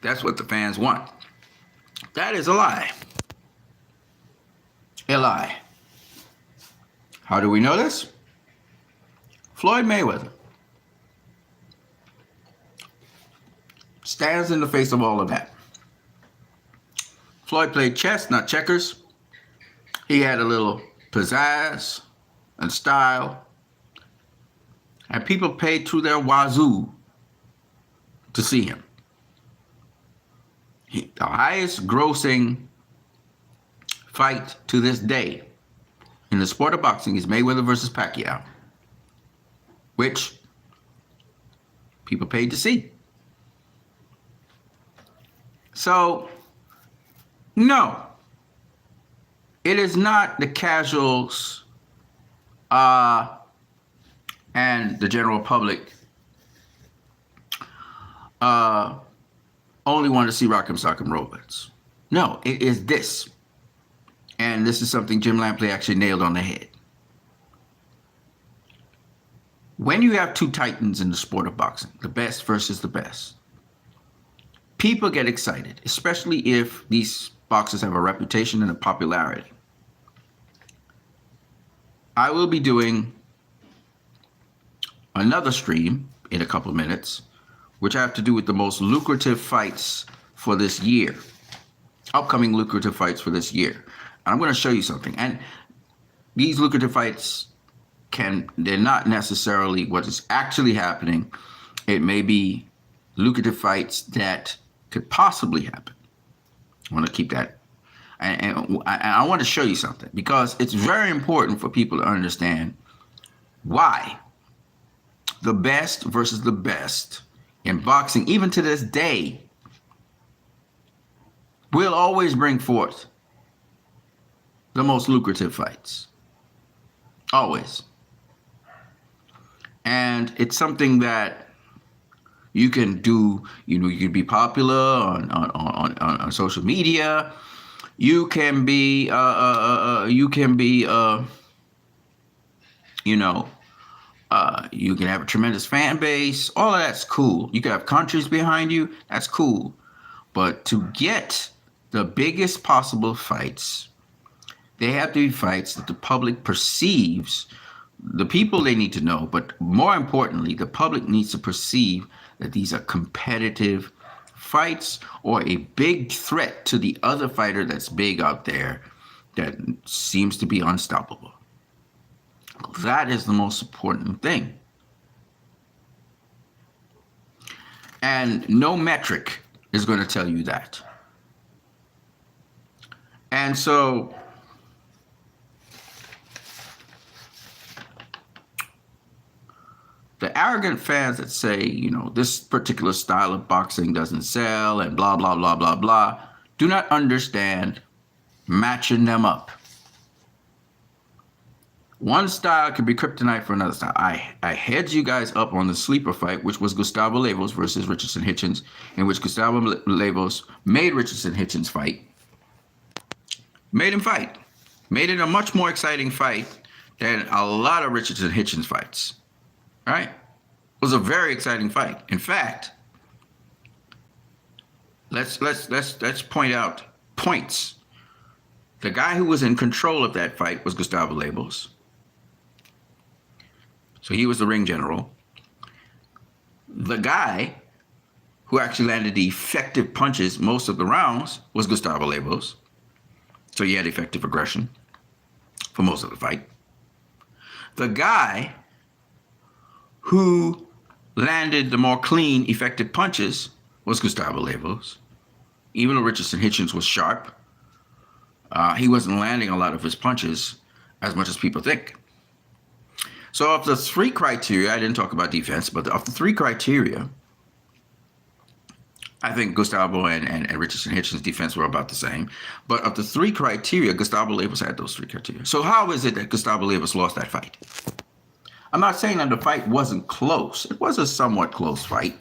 That's what the fans want. That is a lie. A lie. How do we know this? Floyd Mayweather stands in the face of all of that. Floyd played chess, not checkers. He had a little pizzazz and style. And people paid to their wazoo to see him. The highest grossing fight to this day in the sport of boxing is Mayweather versus Pacquiao, which people paid to see. So, no, it is not the casuals and the general public only want to see Rock'em Sock'em Robots. No, it is this. And this is something Jim Lampley actually nailed on the head. When you have two titans in the sport of boxing, the best versus the best, people get excited, especially if these boxers have a reputation and a popularity. I will be doing another stream in a couple of minutes, which I have to do with the most lucrative fights for this year. Upcoming lucrative fights for this year. And I'm going to show you something. And these lucrative fights they're not necessarily what is actually happening. It may be lucrative fights that could possibly happen. I want to keep that. And I want to show you something because it's very important for people to understand why the best versus the best in boxing, even to this day, will always bring forth the most lucrative fights. Always. And it's something that you can do, you can be popular on social media. You can be, you can have a tremendous fan base. All of that's cool. You can have countries behind you. That's cool. But to get the biggest possible fights, they have to be fights that the public perceives. The people, they need to know, but more importantly, the public needs to perceive that these are competitive fights or a big threat to the other fighter that's big out there that seems to be unstoppable. That is the most important thing. And no metric is going to tell you that. And so the arrogant fans that say, this particular style of boxing doesn't sell and blah, blah, blah, blah, blah, do not understand matching them up. One style can be kryptonite for another style. I heads you guys up on the sleeper fight, which was Gustavo Lemos versus Richardson Hitchens, in which Gustavo Lemos made Richardson Hitchens fight. Made him fight. Made it a much more exciting fight than a lot of Richardson Hitchens fights. Right? It was a very exciting fight. In fact, let's point out points. The guy who was in control of that fight was Gustavo Lemos. So he was the ring general. The guy who actually landed the effective punches most of the rounds was Gustavo Lemos. So he had effective aggression for most of the fight. The guy who landed the more clean, effective punches was Gustavo Lemos. Even though Richardson Hitchens was sharp, he wasn't landing a lot of his punches as much as people think. So of the three criteria, I didn't talk about defense, but of the three criteria, I think Gustavo and Richardson Hitchens' defense were about the same. But of the three criteria, Gustavo Lemos had those three criteria. So how is it that Gustavo Lemos lost that fight? I'm not saying that the fight wasn't close. It was a somewhat close fight.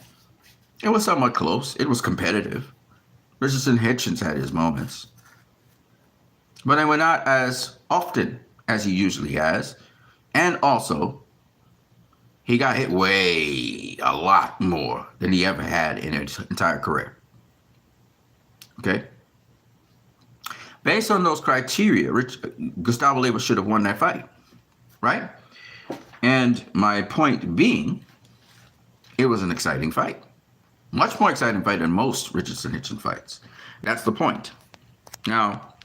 It was somewhat close. It was competitive. Richardson Hitchens had his moments. But they were not as often as he usually has. And also, he got hit a lot more than he ever had in his entire career. Okay? Based on those criteria, Gustavo Lemos should have won that fight, right? And my point being, it was an exciting fight. Much more exciting fight than most Richardson-Hitchens fights. That's the point. Now,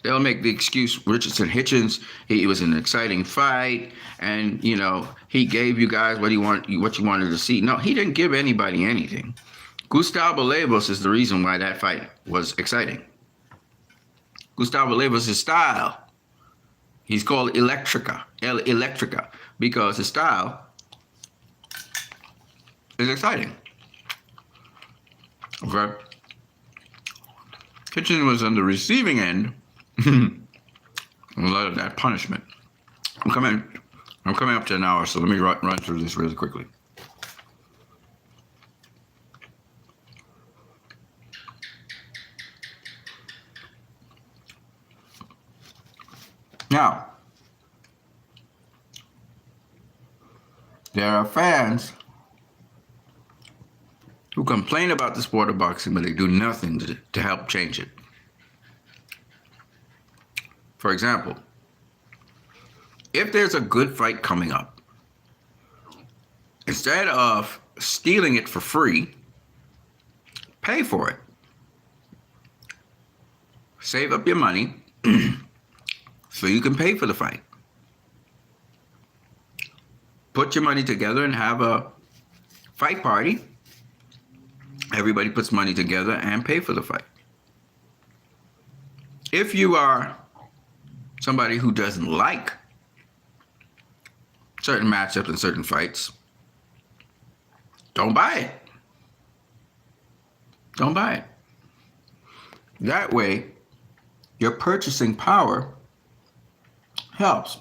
they'll make the excuse Richardson-Hitchens, it was an exciting fight, and, you know, he gave you guys what you wanted to see. No, he didn't give anybody anything. Gustavo Lemos is the reason why that fight was exciting. Gustavo Lemos' style, he's called Electrica, because his style is exciting. Okay? Hitchens was on the receiving end a lot of that punishment. I'm coming up to an hour, so let me run through this really quickly. Now, there are fans who complain about the sport of boxing, but they do nothing to help change it. For example, if there's a good fight coming up, instead of stealing it for free, pay for it. Save up your money so you can pay for the fight. Put your money together and have a fight party. Everybody puts money together and pay for the fight. If you are somebody who doesn't like certain matchups and certain fights, don't buy it. Don't buy it. That way, your purchasing power helps.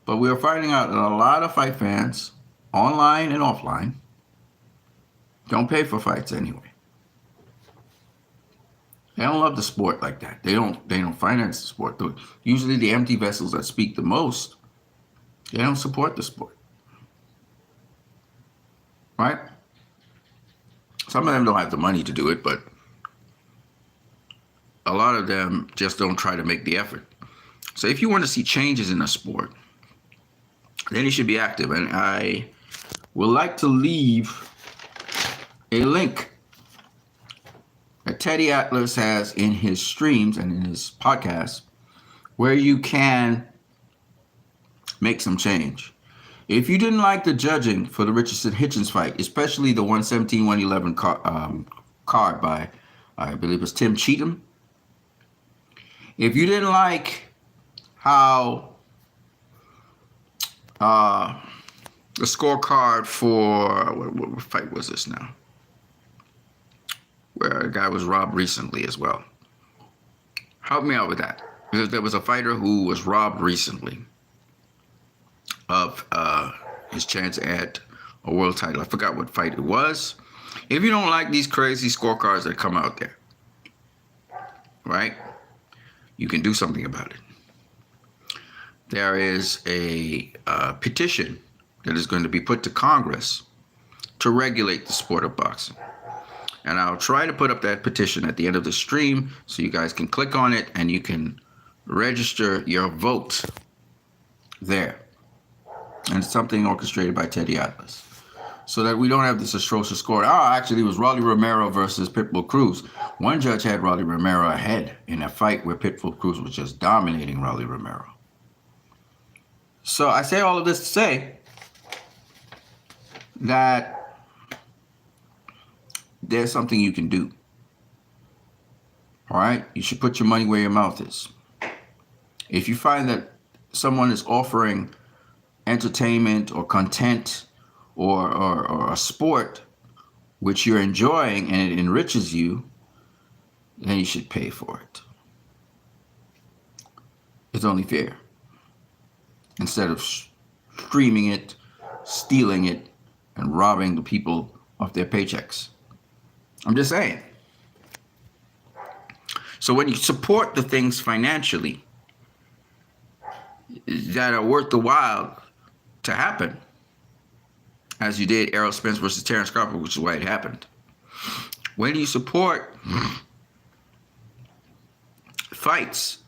But we are finding out that a lot of fight fans, online and offline, don't pay for fights anyway. They don't love the sport like that. They don't finance the sport. Usually the empty vessels that speak the most, they don't support the sport. Right? Some of them don't have the money to do it, but a lot of them just don't try to make the effort. So if you want to see changes in a sport, then you should be active. And I would like to leave a link that Teddy Atlas has in his streams and in his podcast where you can make some change. If you didn't like the judging for the Richardson-Hitchens fight, especially the 117-111 card by, I believe it was Tim Cheatham, if you didn't like how the scorecard for, what fight was this now? Where a guy was robbed recently as well. Help me out with that. Because there was a fighter who was robbed recently of his chance at a world title. I forgot what fight it was. If you don't like these crazy scorecards that come out there, right, you can do something about it. There is a petition that is going to be put to Congress to regulate the sport of boxing. And I'll try to put up that petition at the end of the stream so you guys can click on it and you can register your vote there. And it's something orchestrated by Teddy Atlas. So that we don't have this atrocious score. Actually, it was Rolly Romero versus Pitbull Cruz. One judge had Rolly Romero ahead in a fight where Pitbull Cruz was just dominating Rolly Romero. So I say all of this to say that there's something you can do. All right? You should put your money where your mouth is. If you find that someone is offering entertainment or content or a sport which you're enjoying and it enriches you, then you should pay for it. It's only fair. Instead of streaming it, stealing it, and robbing the people of their paychecks. I'm just saying. So when you support the things financially, that are worth the while to happen, as you did Errol Spence versus Terrence Crawford, which is why it happened. When you support fights,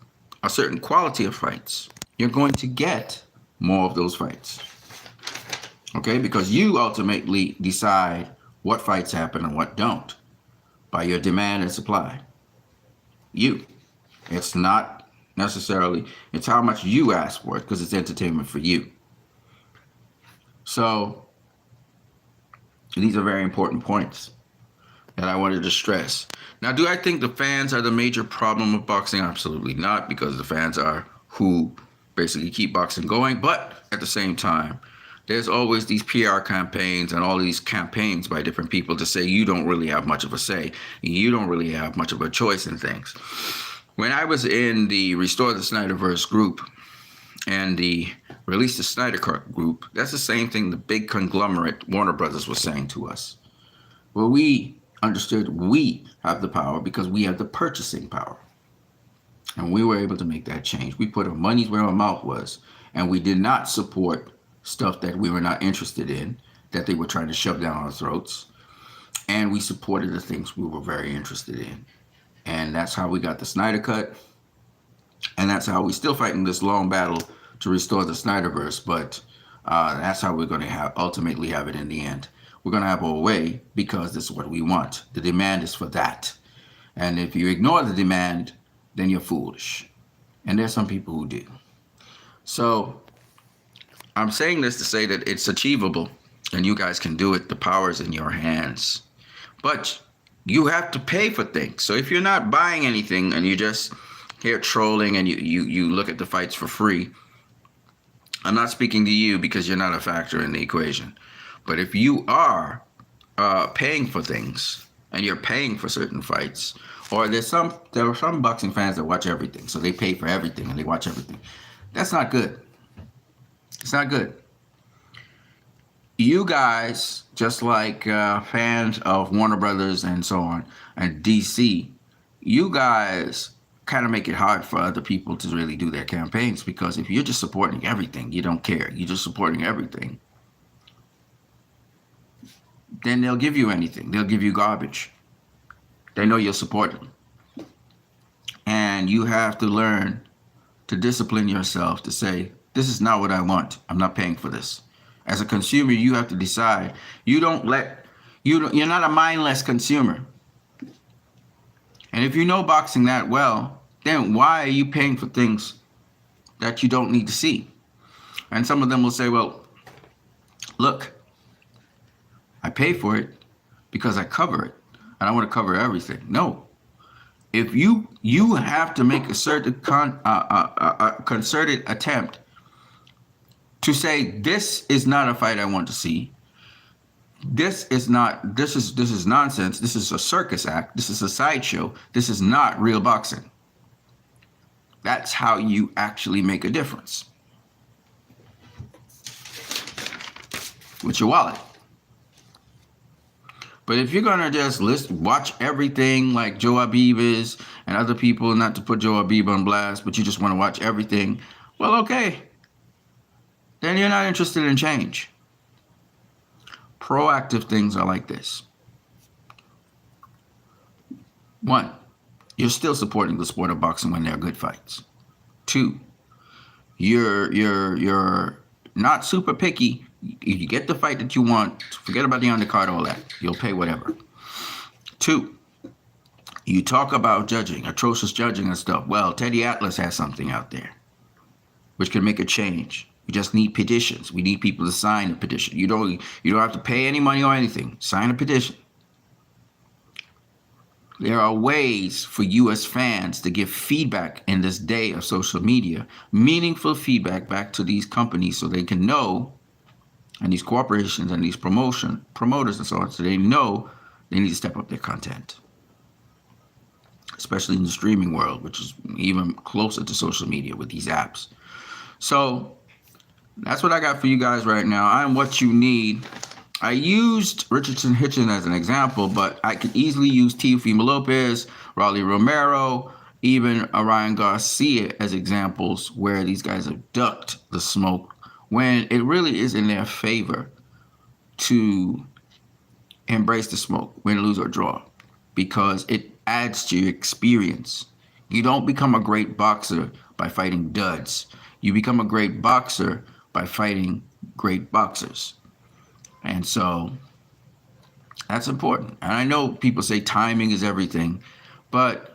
a certain quality of fights, you're going to get more of those fights. Okay? Because you ultimately decide what fights happen and what don't by your demand and supply. You. It's not necessarily, it's how much you ask for it, because it's entertainment for you. So these are very important points that I wanted to stress. Now, do I think the fans are the major problem of boxing? Absolutely not, because the fans are who basically keep boxing going. But at the same time, there's always these PR campaigns and all these campaigns by different people to say you don't really have much of a say. You don't really have much of a choice in things. When I was in the Restore the Snyderverse group and the Release the Snyder Cut group, that's the same thing the big conglomerate Warner Brothers was saying to us. Well, we understood we have the power because we have the purchasing power. And we were able to make that change. We put our money where our mouth was, and we did not support stuff that we were not interested in, that they were trying to shove down our throats. And we supported the things we were very interested in. And that's how we got the Snyder Cut. And that's how we're still fighting this long battle to restore the Snyderverse. But that's how we're going to ultimately have it in the end. We're going to have our way because this is what we want. The demand is for that. And if you ignore the demand, then you're foolish. And there's some people who do. So I'm saying this to say that it's achievable and you guys can do it. The power is in your hands. But you have to pay for things. So if you're not buying anything and you're just here trolling and you look at the fights for free, I'm not speaking to you because you're not a factor in the equation. But if you are paying for things and you're paying for certain fights, or there are some boxing fans that watch everything, so they pay for everything and they watch everything. That's not good. It's not good. You guys, just like fans of Warner Brothers and so on, and DC, you guys kind of make it hard for other people to really do their campaigns, because if you're just supporting everything, you don't care, you're just supporting everything, then they'll give you anything. They'll give you garbage. They know you're supporting. And you have to learn to discipline yourself to say, this is not what I want. I'm not paying for this. As a consumer, you have to decide. You're not a mindless consumer. And if you know boxing that well, then why are you paying for things that you don't need to see? And some of them will say, well, look, I pay for it because I cover it, and I want to cover everything. No. If you have to make a certain concerted attempt to say, this is not a fight I want to see. This is nonsense. This is a circus act. This is a sideshow. This is not real boxing. That's how you actually make a difference with your wallet. But if you're gonna just watch everything like Joe Habib is and other people, not to put Joe Habib on blast, but you just want to watch everything, well, okay. Then you're not interested in change. Proactive things are like this. 1, you're still supporting the sport of boxing when there are good fights. 2, you're not super picky. If you get the fight that you want, forget about the undercard, all that. You'll pay whatever. 2, you talk about judging, atrocious judging and stuff. Well, Teddy Atlas has something out there which can make a change. We just need petitions. We need people to sign a petition. You don't have to pay any money or anything. Sign a petition. There are ways for you as fans to give feedback in this day of social media, meaningful feedback back to these companies so they can know, and these corporations and these promoters and so on, so they know they need to step up their content. Especially in the streaming world, which is even closer to social media with these apps. So that's what I got for you guys right now. I'm what you need. I used Richardson Hitchens as an example, but I could easily use Teofimo Lopez, Raleigh Romero, even Ryan Garcia as examples where these guys have ducked the smoke when it really is in their favor to embrace the smoke, win, lose, or draw, because it adds to your experience. You don't become a great boxer by fighting duds. You become a great boxer by fighting great boxers. And so that's important. And I know people say timing is everything, but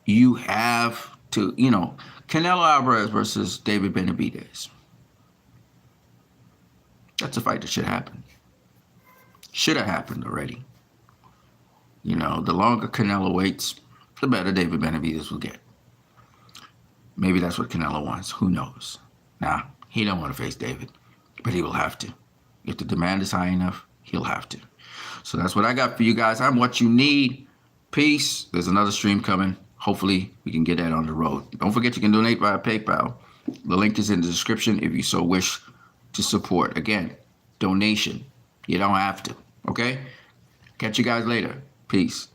you have to, Canelo Alvarez versus David Benavidez. That's a fight that should happen. Should have happened already. The longer Canelo waits, the better David Benavidez will get. Maybe that's what Canelo wants. Who knows? Nah, he don't want to face David, but he will have to. If the demand is high enough, he'll have to. So that's what I got for you guys. I'm what you need. Peace. There's another stream coming. Hopefully, we can get that on the road. Don't forget you can donate via PayPal. The link is in the description if you so wish to support. Again, donation. You don't have to. Okay? Catch you guys later. Peace.